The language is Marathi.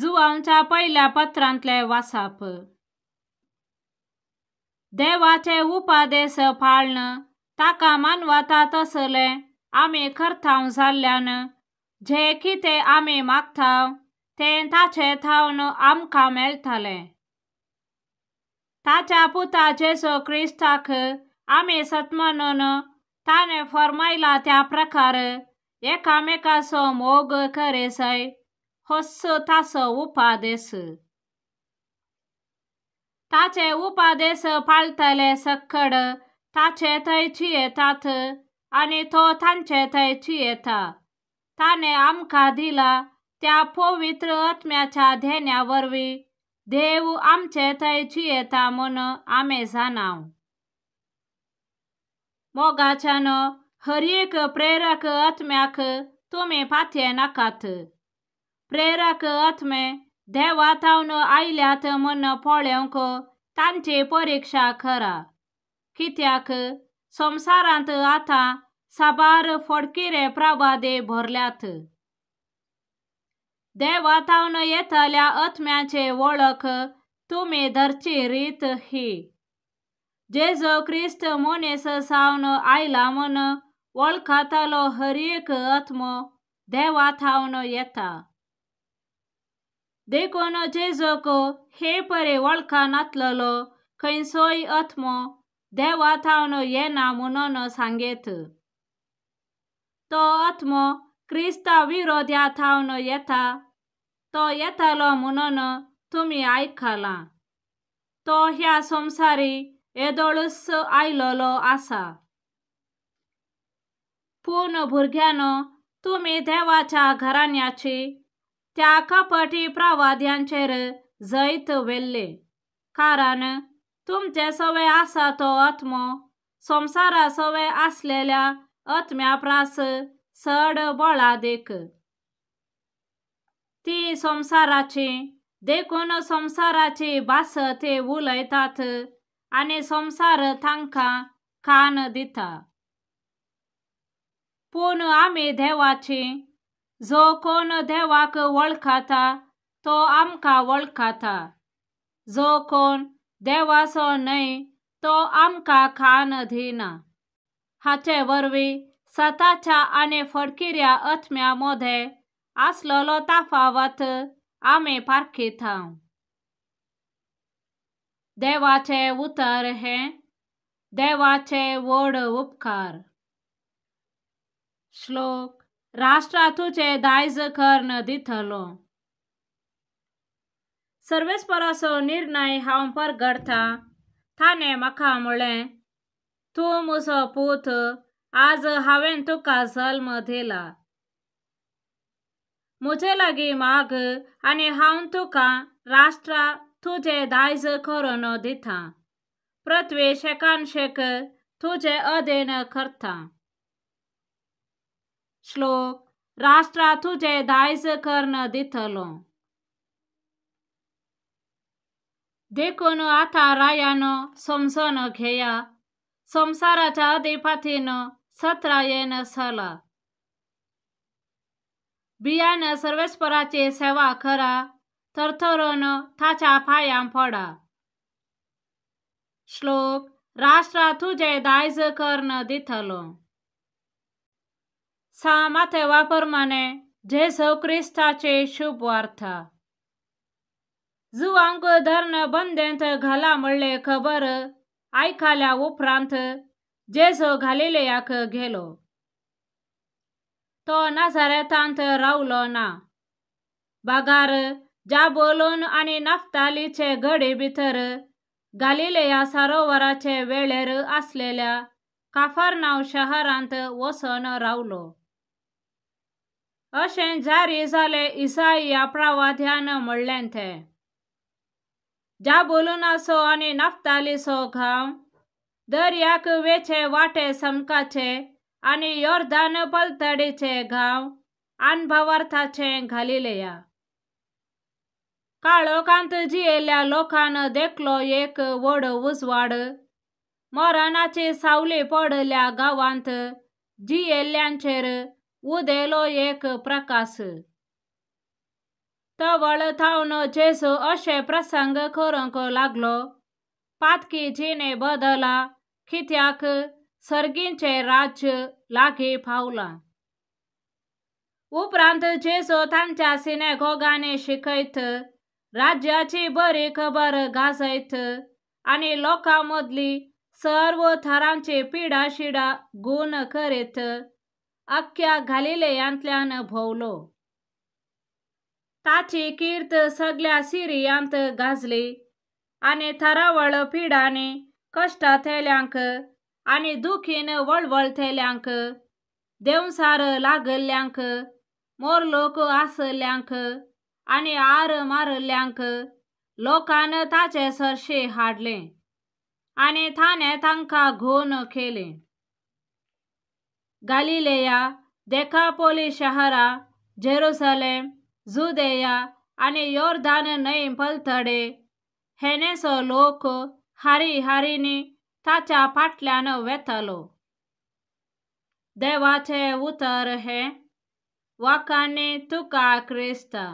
जुआंच्या पहिल्या पत्रांतले वासाप. देवाचे उपादेश पाळणं ताका मानवता तसले आमी करथाव जाल्ल्यान जे कितें आमी मागताव तें ताचे थावन आमकां मेळटले. ताच्या पुता जेसू क्रिस्ताक आमी सत्मानून ताणे फरमायला त्या प्रकार एकामेकाचो मोग करेसय होस ताचो उपादेश. ताचे उपादेश पाळतले सकड ताचे थंय चियेतात आनी तो तांचे थंय चियेता. ताणे आमकां दिला त्या पवित्र आत्म्याच्या धेन्या वरवीं देव आमचे थंय चियेता म्हूण आमी जाणाव. मोगाच्यान हर एक प्रेरक आत्म्याक तुमी पातये नाकात. प्रेरक आत्मे देवा थावन आयल्यात म्हूण पळोवंक तांची परीक्षा करा. कित्याक संवसारांत आतां साबार फडकिरे प्रवादी भरल्यात. देवा थावन येतल्या आत्म्याची वळख तुमी धरची रीत ही जेजू क्रिस्त मनीस जावन आयला म्हूण वळखतलो हर एक आत्मो देवा थावन येता. देखून जेजूक हे परी वळखा नासलेलो खंयचोय आत्मो देवा थावन येना म्हणून सांगेत. तो आत्मो क्रिस्ता विरोध्या थावन येता. तो येतलो म्हणून तुमी आयकला. तो ह्या संवसारी येदोळूच आयलोलो आसा. पूण भुरग्यानो, तुमी देवाच्या घराण्याची त्या कपटी प्रवाद्यांचेर जैत वेल्ले. कारण तुमचे सवय आसा तो आत्मो संवसारा सवय आसलेल्या आत्म्या प्रास चड बळादेक. ती संवसाराची देखून संवसाराची भास ते उलयतात आनी संवसार तांकां कान दिता. पूण आमी देवाची, जो कोण देवाक वळखता तो आमकां वळखता. जो कोण देवाचो न्हय तो आमकां कान दिना. हाचे वरवीं सताच्या आनी फडकिऱ्या आत्म्या मदें आसलोलो तफावत आमी पारखिताव. देवाचे उतर हे देवाचे व्हड उपकार. श्लोक. राष्ट्रा तुझे दायज कर्ण दितलो. सर्वेस्पराचो निर्णय हांव परगडटा. ताणे म्हाका म्हळें, तूं म्हजो पूत, आज हांवें तुका जल्म दिला. म्हजे लागीं माग आनी हांव तुका राष्ट्रा तुझे दायज करून दिता. पृथ्वी शेकानशेक तुझे अधीन करता. श्लोक. राष्ट्रा तुझे दायज कर्ण दितलो. देखून आतां रायानो समजून घेया. संवसाराच्या अधिपतीन सत्रायेन चला. बियान सर्वेस्पराची सेवा करा. थरथरून ताच्या पांयां पडा. श्लोक. राष्ट्रा तुझे दायज कर्ण दितलो. सामातेवा प्रमाणे जेजू क्रिस्ताची शुभ वार्ता. जुआंक धरण बंदेंत घाला म्हणले खबर आयकल्या उपरांत जेजू गलिलेयाक गेलो. तो नाझारेतांत रावलो ना. बागार जाबोलून आनी नफ्तालीचे गडी भितर गलिलेया सरोवराचे वेळेर आसलेल्या कफरनाव शहरांत वचून रावलो. अशें जारी जालें इसाइया प्रवाद्यान म्हणलें तें. जाबोलूनाचो आनी नफ्तालीचो गांव दर्याक वेचे वाटे समकाचे आनी योर्दान पलतडीचे गांव अनभवार्थाचे गलिलेया. काळोखांत जियेल्या लोकान देखलो एक व्हड उजवाड. मरणाची सावली पडल्या गांवांत जियेल्ल्यांचेर उदेलो एक प्रकाश. टवळ थावन जेसू अशे प्रसंग करूंक लागलो। पातकी जिणे बदला कित्याक सर्गींचे राज्य लागी पावला। उपरांत जेसू तांच्या सिनेगॉगांनी शिकयत, राज्याची बरी खबर गाजयत आनी लोकां मदली सर्व थरांची पिडाशिडा गूण करीत अख्ख्या गलिलेयांतल्यान भोंवलो। ताची कीर्त सगळ्या सिरियांत गाजली आनी थरावळ पिडांनी कश्टांतल्यांक आनी दुखीन वळवळतेल्यांक, देंवसार लागल्ल्यांक, मोरलोक आसल्ल्यांक आनी आर मारल्ल्यांक लोकान ताचे सरशी हाडले आनी ताणें तांकां घोवन केली। गलिलेया, देकापोली शहरा, जेरुसलेम, जुदेया आनी योर्दान न्हंय पलतडे हेनेसो लोक हारी हारीनी ताच्या फाटल्यान वेतालो। देवाचे उतर हे, वाखाणी तुका क्रिस्ता।